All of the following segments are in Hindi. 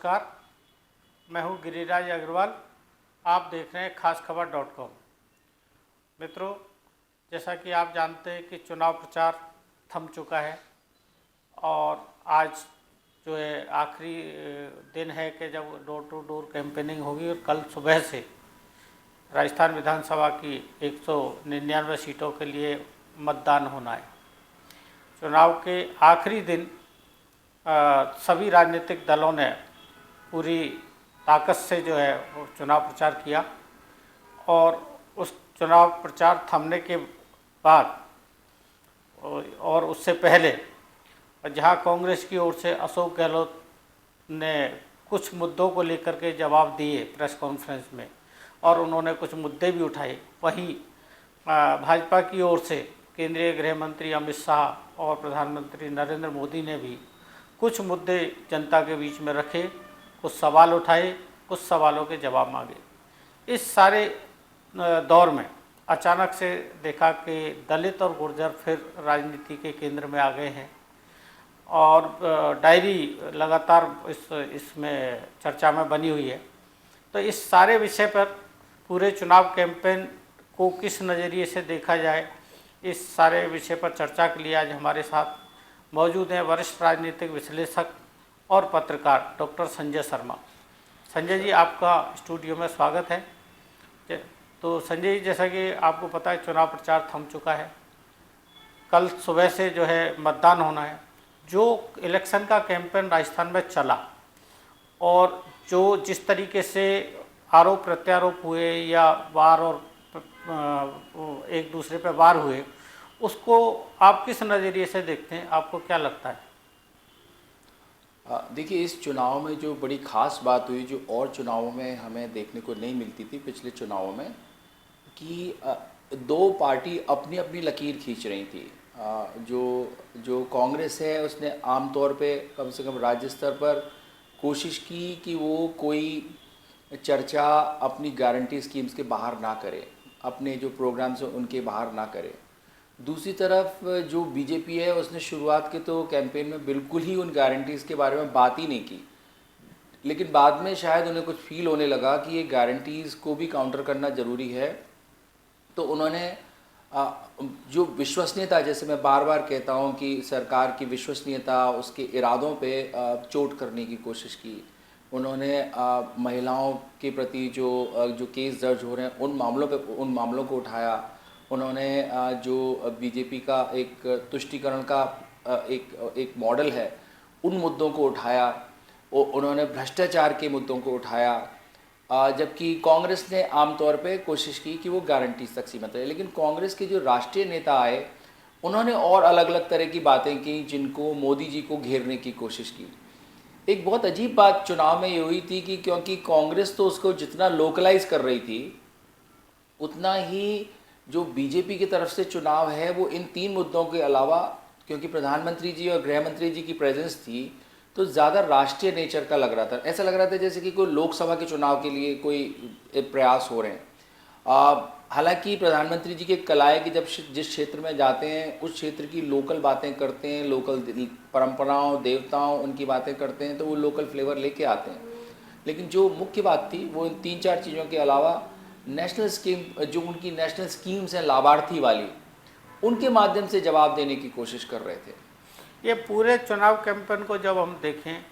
नमस्कार, मैं हूं गिरिराज अग्रवाल। आप देख रहे हैं खासखबर.com। मित्रों, जैसा कि आप जानते हैं कि चुनाव प्रचार थम चुका है और आज जो है आखिरी दिन है कि जब डोर टू डोर कैंपेनिंग होगी और कल सुबह से राजस्थान विधानसभा की 199 सीटों के लिए मतदान होना है। चुनाव के आखिरी दिन सभी राजनीतिक दलों ने पूरी ताकत से जो है वो चुनाव प्रचार किया और उस चुनाव प्रचार थमने के बाद और उससे पहले जहां कांग्रेस की ओर से अशोक गहलोत ने कुछ मुद्दों को लेकर के जवाब दिए प्रेस कॉन्फ्रेंस में और उन्होंने कुछ मुद्दे भी उठाए, वहीं भाजपा की ओर से केंद्रीय गृह मंत्री अमित शाह और प्रधानमंत्री नरेंद्र मोदी ने भी कुछ मुद्दे जनता के बीच में रखे, कुछ सवाल उठाए, कुछ सवालों के जवाब मांगे। इस सारे दौर में अचानक से देखा कि दलित और गुर्जर फिर राजनीति के केंद्र में आ गए हैं और डायरी लगातार इसमें चर्चा में बनी हुई है। तो इस सारे विषय पर पूरे चुनाव कैंपेन को किस नज़रिए से देखा जाए, इस सारे विषय पर चर्चा के लिए आज हमारे साथ मौजूद हैं वरिष्ठ राजनीतिक विश्लेषक और पत्रकार डॉक्टर संजय शर्मा। संजय जी, आपका स्टूडियो में स्वागत है। तो संजय जी, जैसा कि आपको पता है चुनाव प्रचार थम चुका है, कल सुबह से जो है मतदान होना है। जो इलेक्शन का कैंपेन राजस्थान में चला और जो जिस तरीके से आरोप प्रत्यारोप हुए या वार और एक दूसरे पर वार हुए, उसको आप किस नज़रिए से देखते हैं? आपको क्या लगता है? देखिए, इस चुनाव में जो बड़ी ख़ास बात हुई, जो और चुनावों में हमें देखने को नहीं मिलती थी पिछले चुनावों में, कि दो पार्टी अपनी अपनी लकीर खींच रही थी। जो कांग्रेस है उसने आमतौर पे कम से कम राज्य स्तर पर कोशिश की कि वो कोई चर्चा अपनी गारंटी स्कीम्स के बाहर ना करे, अपने जो प्रोग्राम्स हैं उनके बाहर ना करे। दूसरी तरफ जो बीजेपी है उसने शुरुआत के तो कैंपेन में बिल्कुल ही उन गारंटीज़ के बारे में बात ही नहीं की, लेकिन बाद में शायद उन्हें कुछ फील होने लगा कि ये गारंटीज़ को भी काउंटर करना ज़रूरी है। तो उन्होंने जो विश्वसनीयता, जैसे मैं बार बार कहता हूँ कि सरकार की विश्वसनीयता, उसके इरादों पे चोट करने की कोशिश की। उन्होंने महिलाओं के प्रति जो केस दर्ज हो रहे हैं उन मामलों को उठाया। उन्होंने जो बीजेपी का एक तुष्टीकरण का एक मॉडल है, उन मुद्दों को उठाया। उन्होंने भ्रष्टाचार के मुद्दों को उठाया, जबकि कांग्रेस ने आमतौर पे कोशिश की कि वो गारंटीज तक सीमित रहे। लेकिन कांग्रेस के जो राष्ट्रीय नेता आए, उन्होंने और अलग अलग तरह की बातें की जिनको मोदी जी को घेरने की कोशिश की। एक बहुत अजीब बात चुनाव में ये हुई थी कि क्योंकि कांग्रेस तो उसको जितना लोकलाइज कर रही थी, उतना ही जो बीजेपी की तरफ से चुनाव है वो इन तीन मुद्दों के अलावा, क्योंकि प्रधानमंत्री जी और गृह मंत्री जी की प्रेजेंस थी, तो ज़्यादा राष्ट्रीय नेचर का लग रहा था। ऐसा लग रहा था जैसे कि कोई लोकसभा के चुनाव के लिए कोई प्रयास हो रहे हैं। हालांकि प्रधानमंत्री जी की कला है कि जब जिस क्षेत्र में जाते हैं उस क्षेत्र की लोकल बातें करते हैं, लोकल परंपराओं, देवताओं, उनकी बातें करते हैं, तो वो लोकल फ्लेवर लेके आते हैं। लेकिन जो मुख्य बात थी वो इन तीन चार चीज़ों के अलावा नेशनल स्कीम, जो उनकी नेशनल स्कीम्स हैं लाभार्थी वाली, उनके माध्यम से जवाब देने की कोशिश कर रहे थे। ये पूरे चुनाव कैंपेन को जब हम देखें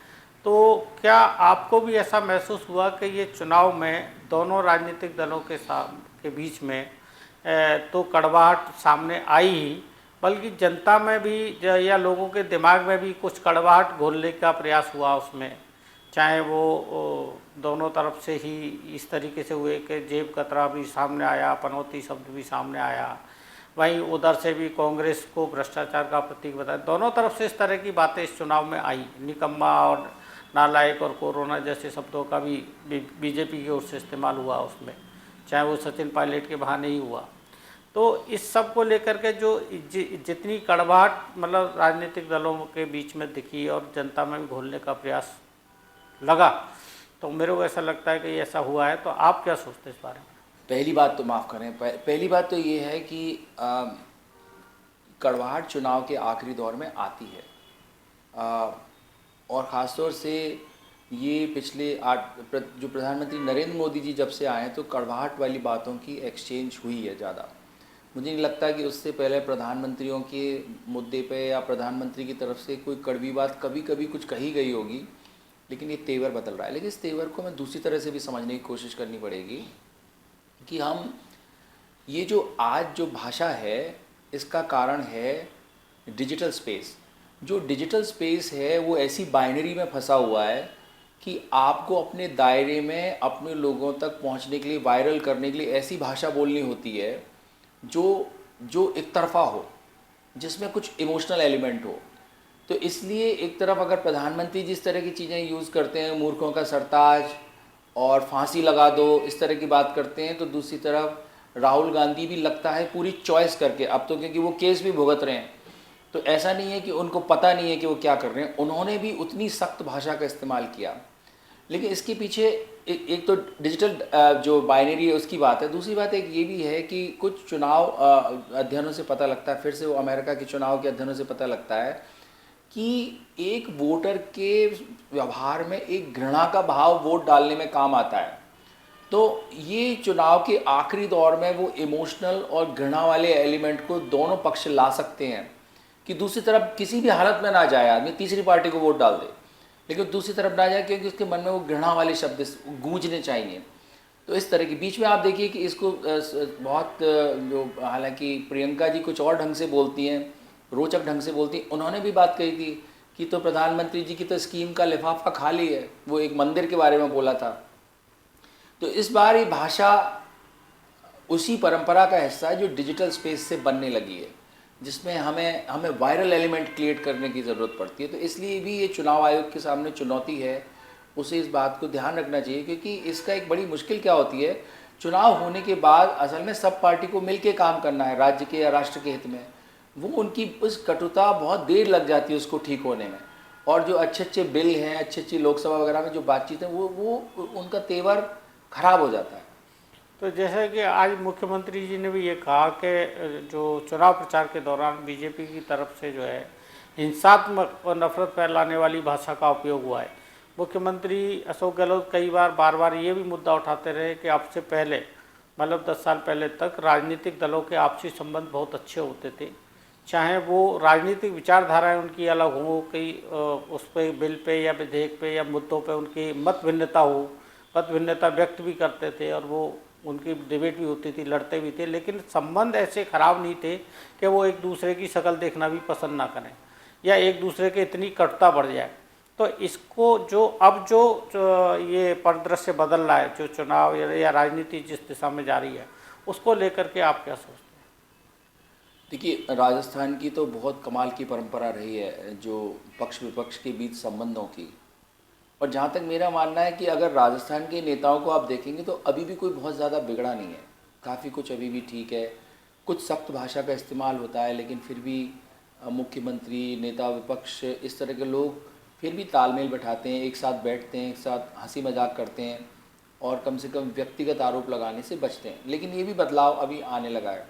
तो क्या आपको भी ऐसा महसूस हुआ कि ये चुनाव में दोनों राजनीतिक दलों के बीच में तो कड़वाहट सामने आई ही, बल्कि जनता में भी या लोगों के दिमाग में भी कुछ कड़वाहट घोलने का प्रयास हुआ उसमें, चाहे वो दोनों तरफ से ही इस तरीके से हुए कि जेब कतरा भी सामने आया, पनौती शब्द भी सामने आया, वहीं उधर से भी कांग्रेस को भ्रष्टाचार का प्रतीक बताया। दोनों तरफ से इस तरह की बातें इस चुनाव में आई। निकम्मा और नालायक और कोरोना जैसे शब्दों का भी बीजेपी की ओर से इस्तेमाल हुआ उसमें, चाहे वो सचिन पायलट के बहाने ही हुआ। तो इस सब को लेकर के जो जितनी कड़वाहट मतलब राजनीतिक दलों के बीच में दिखी और जनता में भी घोलने का प्रयास लगा, तो मेरे को ऐसा लगता है कि ऐसा हुआ है। तो आप क्या सोचते हैं इस बारे में? पहली बात तो माफ़ करें, पहली बात तो ये है कि कड़वाहट चुनाव के आखिरी दौर में आती है, और ख़ासतौर से ये पिछले जो प्रधानमंत्री नरेंद्र मोदी जी जब से आए हैं तो कड़वाहट वाली बातों की एक्सचेंज हुई है ज़्यादा। मुझे नहीं लगता कि उससे पहले प्रधानमंत्रियों के मुद्दे पे या प्रधानमंत्री की तरफ से कोई कड़वी बात कभी कभी कुछ कही गई होगी, लेकिन ये तेवर बदल रहा है। लेकिन इस तेवर को हमें दूसरी तरह से भी समझने की कोशिश करनी पड़ेगी कि हम ये जो आज जो भाषा है इसका कारण है डिजिटल स्पेस। जो डिजिटल स्पेस है वो ऐसी बाइनरी में फंसा हुआ है कि आपको अपने दायरे में अपने लोगों तक पहुंचने के लिए, वायरल करने के लिए ऐसी भाषा बोलनी होती है जो जो एक तरफा हो, जिसमें कुछ इमोशनल एलिमेंट हो। तो इसलिए एक तरफ अगर प्रधानमंत्री जिस तरह की चीज़ें यूज़ करते हैं, मूर्खों का सरताज और फांसी लगा दो, इस तरह की बात करते हैं, तो दूसरी तरफ राहुल गांधी भी लगता है पूरी चॉइस करके, अब तो क्योंकि वो केस भी भुगत रहे हैं तो ऐसा नहीं है कि उनको पता नहीं है कि वो क्या कर रहे हैं, उन्होंने भी उतनी सख्त भाषा का इस्तेमाल किया। लेकिन इसके पीछे एक तो डिजिटल जो बाइनरी है उसकी बात है, दूसरी बात एक ये भी है कि कुछ चुनाव अध्ययनों से पता लगता है, फिर से वो अमेरिका के चुनाव के अध्ययनों से पता लगता है कि एक वोटर के व्यवहार में एक घृणा का भाव वोट डालने में काम आता है। तो ये चुनाव के आखिरी दौर में वो इमोशनल और घृणा वाले एलिमेंट को दोनों पक्ष ला सकते हैं कि दूसरी तरफ किसी भी हालत में ना जाए आदमी, तीसरी पार्टी को वोट डाल दे, लेकिन दूसरी तरफ ना जाए क्योंकि उसके मन में वो घृणा वाले शब्द गूंजने चाहिए। तो इस तरह के बीच में आप देखिए कि इसको बहुत जो, हालांकि प्रियंका जी कुछ और ढंग से बोलती हैं, रोचक ढंग से बोलती हैं, उन्होंने भी बात कही थी कि तो प्रधानमंत्री जी की तो स्कीम का लिफाफा खाली है, वो एक मंदिर के बारे में बोला था। तो इस बार ये भाषा उसी परंपरा का हिस्सा है जो डिजिटल स्पेस से बनने लगी है, जिसमें हमें वायरल एलिमेंट क्रिएट करने की ज़रूरत पड़ती है। तो इसलिए भी ये चुनाव आयोग के सामने चुनौती है, उसे इस बात को ध्यान रखना चाहिए, क्योंकि इसका एक बड़ी मुश्किल क्या होती है, चुनाव होने के बाद असल में सब पार्टी को मिलके काम करना है राज्य के या राष्ट्र के हित में। वो उनकी उस कटुता बहुत देर लग जाती है उसको ठीक होने में, और जो अच्छे अच्छे बिल हैं, अच्छी अच्छी लोकसभा वगैरह में जो बातचीत है वो उनका तेवर खराब हो जाता है। तो जैसे कि आज मुख्यमंत्री जी ने भी ये कहा कि जो चुनाव प्रचार के दौरान बीजेपी की तरफ से जो है हिंसात्मक और नफरत फैलाने वाली भाषा का उपयोग हुआ है। मुख्यमंत्री अशोक गहलोत कई बार बार ये भी मुद्दा उठाते रहे कि अब से पहले, मतलब 10 साल पहले तक राजनीतिक दलों के आपसी संबंध बहुत अच्छे होते थे, चाहे वो राजनीतिक विचारधाराएं उनकी अलग हो, कई उस पर बिल पे या विधेयक पे या मुद्दों पे उनकी मत भिन्नता हो, मत भिन्नता व्यक्त भी करते थे और वो उनकी डिबेट भी होती थी, लड़ते भी थे, लेकिन संबंध ऐसे ख़राब नहीं थे कि वो एक दूसरे की शक्ल देखना भी पसंद ना करें या एक दूसरे के इतनी कटुता बढ़ जाए। तो इसको जो ये परिदृश्य बदल रहा है, जो चुनाव या राजनीति जिस दिशा में जा रही है, उसको लेकर के आप क्या सोचते हैं? देखिए, राजस्थान की तो बहुत कमाल की परंपरा रही है जो पक्ष विपक्ष के बीच संबंधों की, और जहाँ तक मेरा मानना है कि अगर राजस्थान के नेताओं को आप देखेंगे तो अभी भी कोई बहुत ज़्यादा बिगड़ा नहीं है, काफ़ी कुछ अभी भी ठीक है। कुछ सख्त भाषा का इस्तेमाल होता है, लेकिन फिर भी मुख्यमंत्री, नेता विपक्ष, इस तरह के लोग फिर भी तालमेल बैठाते हैं, एक साथ बैठते हैं, एक साथ हंसी मजाक करते हैं और कम से कम व्यक्तिगत आरोप लगाने से बचते हैं। लेकिन ये भी बदलाव अभी आने लगा है।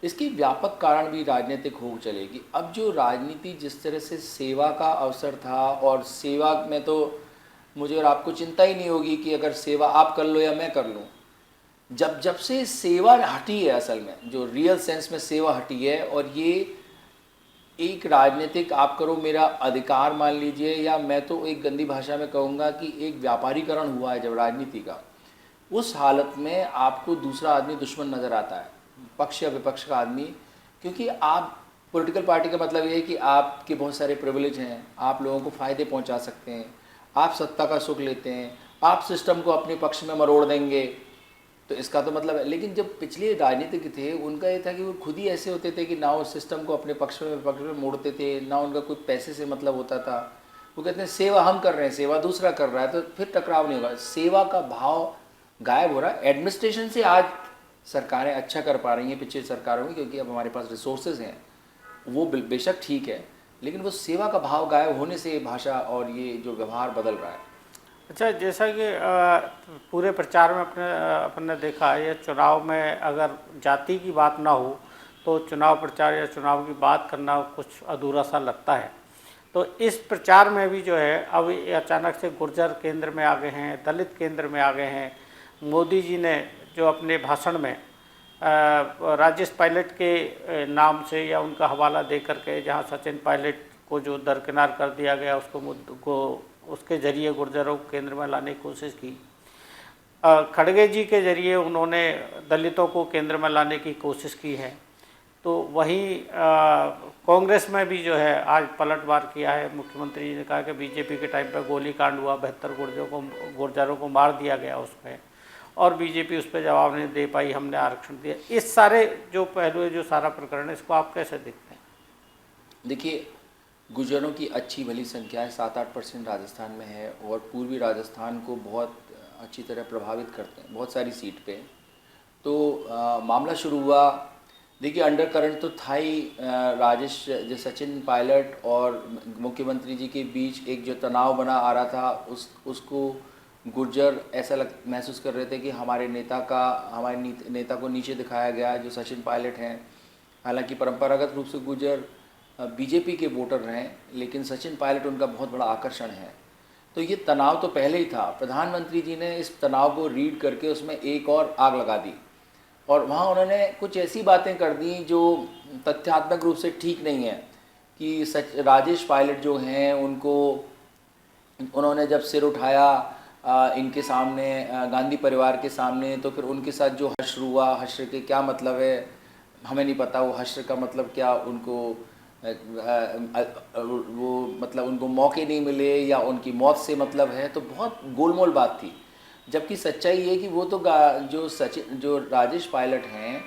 इसकी व्यापक कारण भी राजनीतिक हो चलेगी। अब जो राजनीति जिस तरह से सेवा का अवसर था, और सेवा में तो मुझे और आपको चिंता ही नहीं होगी कि अगर सेवा आप कर लो या मैं कर लूँ, जब से सेवा हटी है, असल में जो रियल सेंस में सेवा हटी है, और ये एक राजनीतिक आप करो मेरा अधिकार मान लीजिए, या मैं तो एक गंदी भाषा में कहूँगा कि एक व्यापारीकरण हुआ है जब राजनीति का, उस हालत में आपको दूसरा आदमी दुश्मन नज़र आता है, पक्ष या विपक्ष का आदमी। क्योंकि आप पॉलिटिकल पार्टी का मतलब ये है कि आपके बहुत सारे प्रिविलेज हैं, आप लोगों को फ़ायदे पहुंचा सकते हैं, आप सत्ता का सुख लेते हैं, आप सिस्टम को अपने पक्ष में मरोड़ देंगे, तो इसका तो मतलब है। लेकिन जब पिछले राजनीतिक थे उनका ये था कि वो खुद ही ऐसे होते थे कि ना वो सिस्टम को अपने पक्ष में विपक्ष में मोड़ते थे, ना उनका कोई पैसे से मतलब होता था। वो कहते हैं सेवा हम कर रहे हैं, सेवा दूसरा कर रहा है, तो फिर टकराव नहीं होगा। सेवा का भाव गायब हो रहा है। एडमिनिस्ट्रेशन से आज सरकारें अच्छा कर पा रही हैं पिछली सरकारों की, क्योंकि अब हमारे पास रिसोर्सेज हैं, वो बेशक ठीक है, लेकिन वो सेवा का भाव गायब होने से भाषा और ये जो व्यवहार बदल रहा है। अच्छा, जैसा कि पूरे प्रचार में अपने देखा है, चुनाव में अगर जाति की बात ना हो तो चुनाव प्रचार या चुनाव की बात करना कुछ अधूरा सा लगता है। तो इस प्रचार में भी जो है अब ये अचानक से गुर्जर केंद्र में आ गए हैं, दलित केंद्र में आ गए हैं। मोदी जी ने जो अपने भाषण में राजेश पायलट के नाम से या उनका हवाला दे करके, जहां सचिन पायलट को जो दरकिनार कर दिया गया, उसके जरिए गुर्जरों को केंद्र में लाने की कोशिश की। खड़गे जी के जरिए उन्होंने दलितों को केंद्र में लाने की कोशिश की है। तो वहीं कांग्रेस में भी जो है आज पलटवार किया है। मुख्यमंत्री जी ने कहा कि बीजेपी के टाइम पर गोली कांड हुआ, 72 गुर्जरों को मार दिया गया उसमें, और बीजेपी उस पर जवाब नहीं दे पाई, हमने आरक्षण दिया। इस सारे जो पहलू है, जो सारा प्रकरण है, इसको आप कैसे देखते हैं? देखिए, गुर्जरों की अच्छी भली संख्या है, 7-8% राजस्थान में है, और पूर्वी राजस्थान को बहुत अच्छी तरह प्रभावित करते हैं बहुत सारी सीट पे। तो मामला शुरू हुआ, देखिए अंडर करंट तो था ही। राजेश जो सचिन पायलट और मुख्यमंत्री जी के बीच एक जो तनाव बना आ रहा था, उसको गुर्जर ऐसा महसूस कर रहे थे कि हमारे नेता को नीचे दिखाया गया, जो सचिन पायलट हैं। हालांकि परंपरागत रूप से गुर्जर बीजेपी के वोटर रहे, लेकिन सचिन पायलट उनका बहुत बड़ा आकर्षण है। तो ये तनाव तो पहले ही था। प्रधानमंत्री जी ने इस तनाव को रीड करके उसमें एक और आग लगा दी, और वहाँ उन्होंने कुछ ऐसी बातें कर दी जो तथ्यात्मक रूप से ठीक नहीं है। कि राजेश पायलट जो हैं, उन्होंने जब सिर उठाया इनके सामने, गांधी परिवार के सामने, तो फिर उनके साथ जो हश्र हुआ, हश्र के क्या मतलब है हमें नहीं पता। वो हश्र का मतलब क्या, उनको वो मतलब उनको मौके नहीं मिले या उनकी मौत से मतलब है, तो बहुत गोलमोल बात थी। जबकि सच्चाई ये कि वो तो जो राजेश पायलट हैं,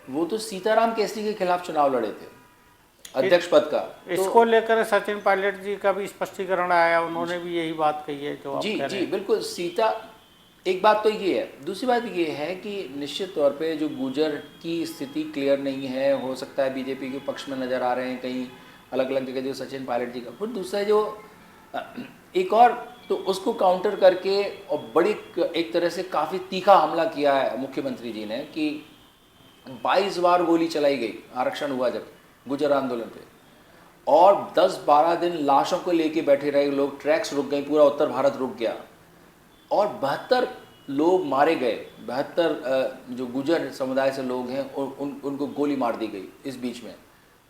वो तो सीताराम केसरी के खिलाफ चुनाव लड़े थे, अध्यक्ष पद का। इसको लेकर सचिन पायलट जी का भी स्पष्टीकरण आया, उन्होंने भी यही बात कही है जो आप कह रहे हैं। बिल्कुल। एक बात तो ये है। दूसरी बात ये है कि निश्चित तौर पे जो गुर्जर की स्थिति क्लियर नहीं है, हो सकता है बीजेपी के पक्ष में नज़र आ रहे हैं कहीं अलग अलग जगह जो सचिन पायलट जी का। फिर दूसरा जो एक और, तो उसको काउंटर करके और बड़ी एक तरह से काफ़ी तीखा हमला किया है मुख्यमंत्री जी ने, कि 22 बार गोली चलाई गई आरक्षण हुआ जब गुर्जर आंदोलन पे, और 10-12 दिन लाशों को लेके बैठे रहे लोग, ट्रैक्स रुक गई, पूरा उत्तर भारत रुक गया, और 72 लोग मारे गए। 72 जो गुर्जर समुदाय से लोग हैं उनको गोली मार दी गई इस बीच में।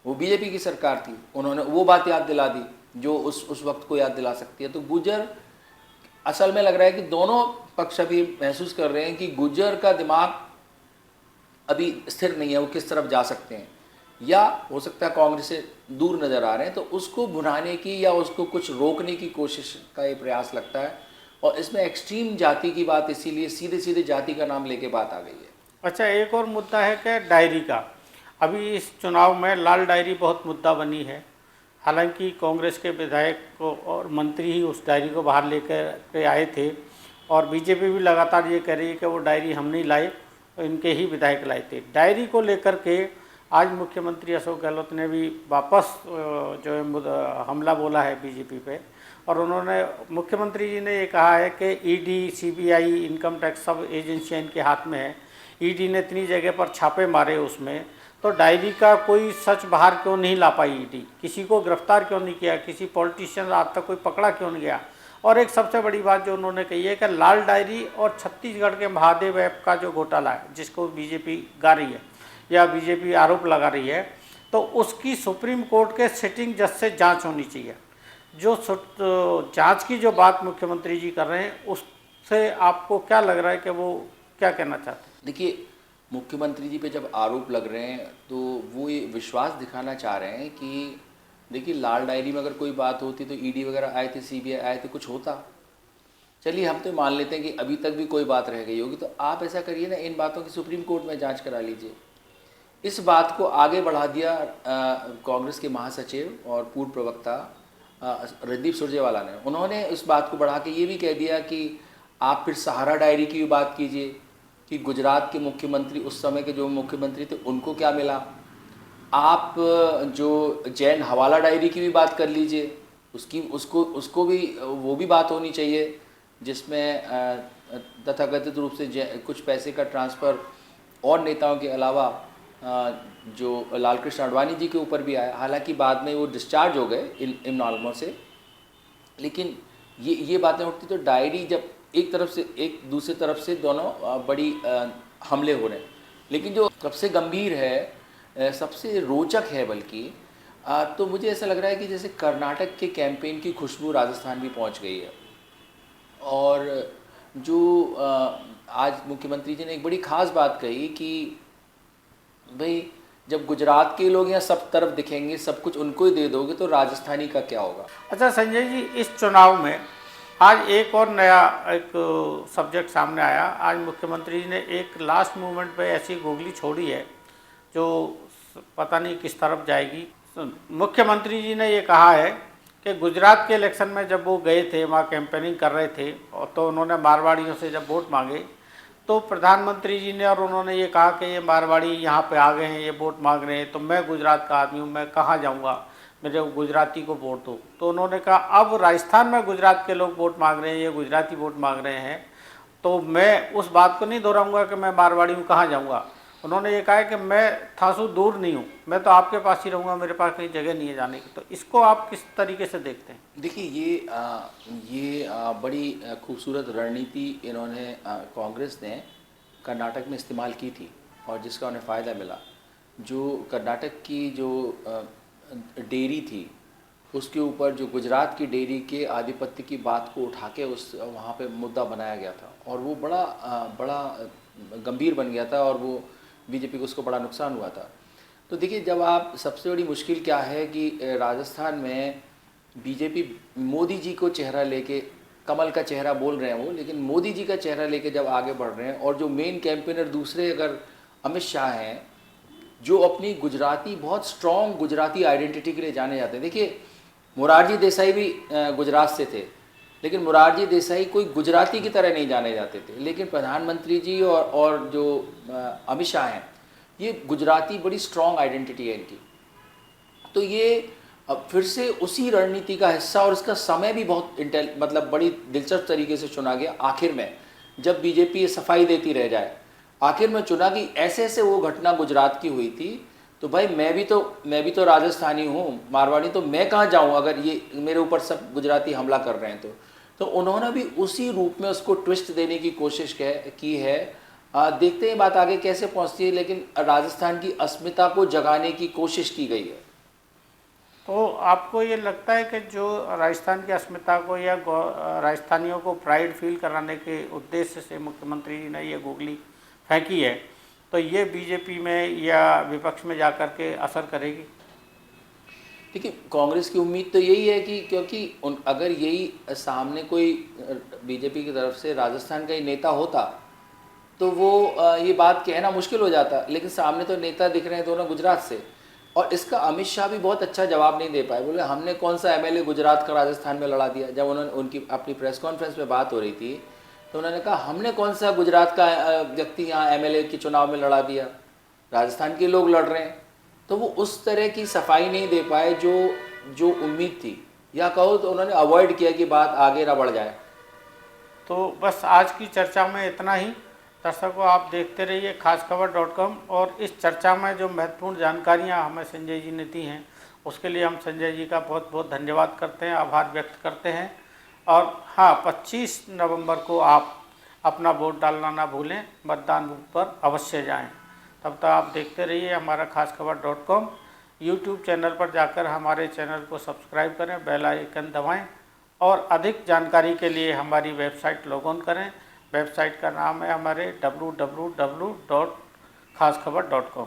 वो बीजेपी की सरकार थी, उन्होंने वो बात याद दिला दी जो उस वक्त को याद दिला सकती है। तो गुर्जर असल में लग रहा है कि दोनों पक्ष अभी महसूस कर रहे हैं कि गुर्जर का दिमाग अभी स्थिर नहीं है, वो किस तरफ जा सकते हैं, या हो सकता है कांग्रेस से दूर नज़र आ रहे हैं। तो उसको भुनाने की या उसको कुछ रोकने की कोशिश का ये प्रयास लगता है। और इसमें एक्सट्रीम जाति की बात, इसीलिए सीधे सीधे जाति का नाम लेके बात आ गई है। अच्छा, एक और मुद्दा है कि डायरी का। अभी इस चुनाव में लाल डायरी बहुत मुद्दा बनी है। हालांकि कांग्रेस के विधायक और मंत्री ही उस डायरी को बाहर लेकर के आए थे, और बीजेपी भी लगातार ये कह रही है कि वो डायरी हम नहीं लाए, इनके ही विधायक लाए थे। डायरी को लेकर के आज मुख्यमंत्री अशोक गहलोत ने भी वापस जो है हमला बोला है बीजेपी पे, और उन्होंने, मुख्यमंत्री जी ने ये कहा है कि ईडी, सीबीआई, इनकम टैक्स सब एजेंसियां इनके हाथ में है। ईडी ने इतनी जगह पर छापे मारे उसमें, तो डायरी का कोई सच बाहर क्यों नहीं ला पाई ईडी? किसी को गिरफ्तार क्यों नहीं किया? किसी पॉलिटिशियन आज तक कोई पकड़ा क्यों नहीं गया? और एक सबसे बड़ी बात जो उन्होंने कही है कि लाल डायरी और छत्तीसगढ़ के महादेव ऐप का जो घोटाला है, जिसको बीजेपी गा रही है या बीजेपी आरोप लगा रही है, तो उसकी सुप्रीम कोर्ट के सिटिंग जज से जांच होनी चाहिए। जो जांच की जो बात मुख्यमंत्री जी कर रहे हैं, उससे आपको क्या लग रहा है कि वो क्या कहना चाहते हैं? देखिए, मुख्यमंत्री जी पे जब आरोप लग रहे हैं तो वो ये विश्वास दिखाना चाह रहे हैं कि देखिए, लाल डायरी में अगर कोई बात होती तो ईडी वगैरह आए थे, सीबीआई आए थे, कुछ होता। चलिए, हम तो मान लेते हैं कि अभी तक भी कोई बात रह गई होगी, तो आप ऐसा करिए ना, इन बातों की सुप्रीम कोर्ट में जांच करा लीजिए। इस बात को आगे बढ़ा दिया कांग्रेस के महासचिव और पूर्व प्रवक्ता रणदीप सुरजेवाला ने। उन्होंने इस बात को बढ़ा के ये भी कह दिया कि आप फिर सहारा डायरी की भी बात कीजिए कि गुजरात के मुख्यमंत्री, उस समय के जो मुख्यमंत्री थे, उनको क्या मिला। आप जो जैन हवाला डायरी की भी बात कर लीजिए, उसको भी वो भी बात होनी चाहिए, जिसमें तथाकथित रूप से कुछ पैसे का ट्रांसफ़र और नेताओं के अलावा जो लाल कृष्ण आडवाणी जी के ऊपर भी आया, हालांकि बाद में वो डिस्चार्ज हो गए इम्नालमो से, लेकिन ये बातें उठती तो डायरी जब एक तरफ से एक दूसरी तरफ से दोनों बड़ी हमले हो रहे हैं। लेकिन जो सबसे गंभीर है, सबसे रोचक है बल्कि, तो मुझे ऐसा लग रहा है कि जैसे कर्नाटक के कैंपेन की खुशबू राजस्थान भी पहुंच गई है। और जो आज मुख्यमंत्री जी ने एक बड़ी ख़ास बात कही कि भाई जब गुजरात के लोग यहाँ सब तरफ दिखेंगे, सब कुछ उनको ही दे दोगे तो राजस्थानी का क्या होगा। अच्छा संजय जी, इस चुनाव में आज एक और नया एक सब्जेक्ट सामने आया। आज मुख्यमंत्री जी ने एक लास्ट मोमेंट पे ऐसी गोगली छोड़ी है जो पता नहीं किस तरफ जाएगी। मुख्यमंत्री जी ने ये कहा है कि गुजरात के इलेक्शन में जब वो गए थे, वहाँ कैंपेनिंग कर रहे थे, और तो उन्होंने मारवाड़ियों से जब वोट मांगे तो प्रधानमंत्री जी ने और उन्होंने ये कहा कि ये मारवाड़ी यहाँ पे आ गए हैं, ये वोट मांग रहे हैं, तो मैं गुजरात का आदमी हूँ, मैं कहाँ जाऊँगा, मेरे गुजराती को वोट दो। तो उन्होंने कहा अब राजस्थान में गुजरात के लोग वोट मांग रहे हैं, ये गुजराती वोट मांग रहे हैं, तो मैं उस बात को नहीं दोहराऊँगा कि मैं मारवाड़ी हूँ, कहाँ जाऊँगा। उन्होंने ये कहा है कि मैं थासू दूर नहीं हूँ, मैं तो आपके पास ही रहूँगा, मेरे पास कहीं जगह नहीं है जाने की। तो इसको आप किस तरीके से देखते हैं? देखिए ये बड़ी खूबसूरत रणनीति इन्होंने कांग्रेस ने कर्नाटक में इस्तेमाल की थी और जिसका उन्हें फ़ायदा मिला। जो कर्नाटक की जो डेयरी थी उसके ऊपर जो गुजरात की डेयरी के आधिपत्य की बात को उठा के उस वहाँ पे मुद्दा बनाया गया था और वो बड़ा गंभीर बन गया था और वो बीजेपी को उसको बड़ा नुकसान हुआ था। तो देखिए, जब आप सबसे बड़ी मुश्किल क्या है कि राजस्थान में बीजेपी मोदी जी को चेहरा लेके, कमल का चेहरा बोल रहे हैं वो, लेकिन मोदी जी का चेहरा लेके जब आगे बढ़ रहे हैं और जो मेन कैंपेनर दूसरे अगर अमित शाह हैं जो अपनी गुजराती बहुत स्ट्रॉन्ग गुजराती आइडेंटिटी के लिए जाने जाते हैं। देखिए, मोरारजी देसाई भी गुजरात से थे, लेकिन मोरारजी देसाई कोई गुजराती की तरह नहीं जाने जाते थे, लेकिन प्रधानमंत्री जी और जो अमित शाह हैं, ये गुजराती बड़ी स्ट्रॉन्ग आइडेंटिटी है इनकी। तो ये अब फिर से उसी रणनीति का हिस्सा, और इसका समय भी बहुत मतलब बड़ी दिलचस्प तरीके से चुना गया। आखिर में जब बीजेपी ये सफाई देती रह जाए, आखिर में चुना कि ऐसे ऐसे वो घटना गुजरात की हुई थी, तो भाई मैं भी तो राजस्थानी हूँ, मारवाड़ी, तो मैं कहाँ जाऊँ अगर ये मेरे ऊपर सब गुजराती हमला कर रहे हैं। तो उन्होंने भी उसी रूप में उसको ट्विस्ट देने की कोशिश की है। देखते हैं बात आगे कैसे पहुँचती है, लेकिन राजस्थान की अस्मिता को जगाने की कोशिश की गई है। तो आपको ये लगता है कि जो राजस्थान की अस्मिता को या राजस्थानियों को प्राइड फील कराने के उद्देश्य से मुख्यमंत्री जी ने ये गोगली फेंकी है, तो ये बीजेपी में या विपक्ष में जाकर के असर करेगी? देखिए, कांग्रेस की उम्मीद तो यही है कि क्योंकि अगर यही सामने कोई बीजेपी की तरफ से राजस्थान का ही नेता होता तो वो ये बात कहना मुश्किल हो जाता, लेकिन सामने तो नेता दिख रहे हैं दोनों गुजरात से। और इसका अमित शाह भी बहुत अच्छा जवाब नहीं दे पाए। बोले हमने कौन सा एमएलए गुजरात का राजस्थान में लड़ा दिया। जब उन्होंने उनकी अपनी प्रेस कॉन्फ्रेंस में बात हो रही थी तो उन्होंने कहा हमने कौन सा गुजरात का व्यक्ति यहाँ एमएलए के चुनाव में लड़ा दिया, राजस्थान के लोग लड़ रहे हैं। तो वो उस तरह की सफाई नहीं दे पाए जो उम्मीद थी, या कहो तो उन्होंने अवॉइड किया कि बात आगे ना बढ़ जाए। तो बस आज की चर्चा में इतना ही। दर्शकों, आप देखते रहिए खासखबर.com, और इस चर्चा में जो महत्वपूर्ण जानकारियां हमें संजय जी ने दी हैं उसके लिए हम संजय जी का बहुत बहुत धन्यवाद करते हैं, आभार व्यक्त करते हैं। और हाँ, 25 नवंबर को आप अपना वोट डालना ना भूलें, मतदान बूथ पर अवश्य जाएं। तब तक आप देखते रहिए हमारा खासखबर.com। यूट्यूब चैनल पर जाकर हमारे चैनल को सब्सक्राइब करें, बेल आइकन दबाएं और अधिक जानकारी के लिए हमारी वेबसाइट लॉग ऑन करें। वेबसाइट का नाम है हमारे www.खासखबर.com।